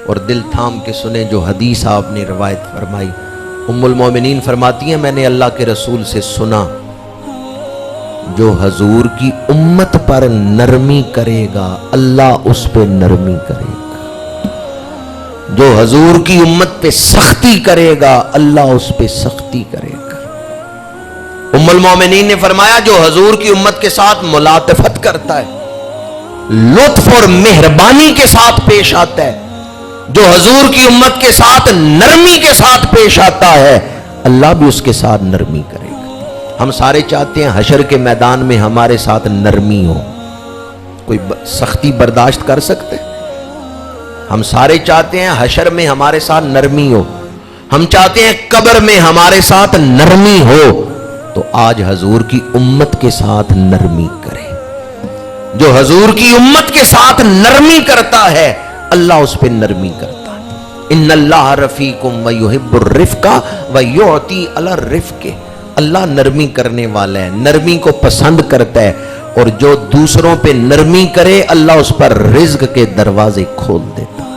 اور دل تھام کے سنیں جو حدیث آپ نے روایت فرمائی۔ ام المومنین فرماتی ہیں میں نے اللہ کے رسول سے سنا جو حضور کی امت پر نرمی کرے گا اللہ اس پہ نرمی کرے گا، جو حضور کی امت پہ سختی کرے گا اللہ اس پہ سختی کرے گا۔ ام المومنین نے فرمایا جو حضور کی امت کے ساتھ ملاطفت کرتا ہے، لطف اور مہربانی کے ساتھ پیش آتا ہے، جو حضور کی امت کے ساتھ نرمی کے ساتھ پیش آتا ہے اللہ بھی اس کے ساتھ نرمی کرے گا۔ ہم سارے چاہتے ہیں حشر کے میدان میں ہمارے ساتھ نرمی ہو، کوئی سختی برداشت کر سکتے؟ ہم سارے چاہتے ہیں حشر میں ہمارے ساتھ نرمی ہو، ہم چاہتے ہیں قبر میں ہمارے ساتھ نرمی ہو، تو آج حضور کی امت کے ساتھ نرمی کرے۔ جو حضور کی امت کے ساتھ نرمی کرتا ہے اللہ اس پہ نرمی کرتا ہے۔ ان اللہ رفیق ویحب الرفق ویعطی علی الرفق، اللہ نرمی کرنے والا ہے، نرمی کو پسند کرتا ہے، اور جو دوسروں پہ نرمی کرے اللہ اس پر رزق کے دروازے کھول دیتا ہے۔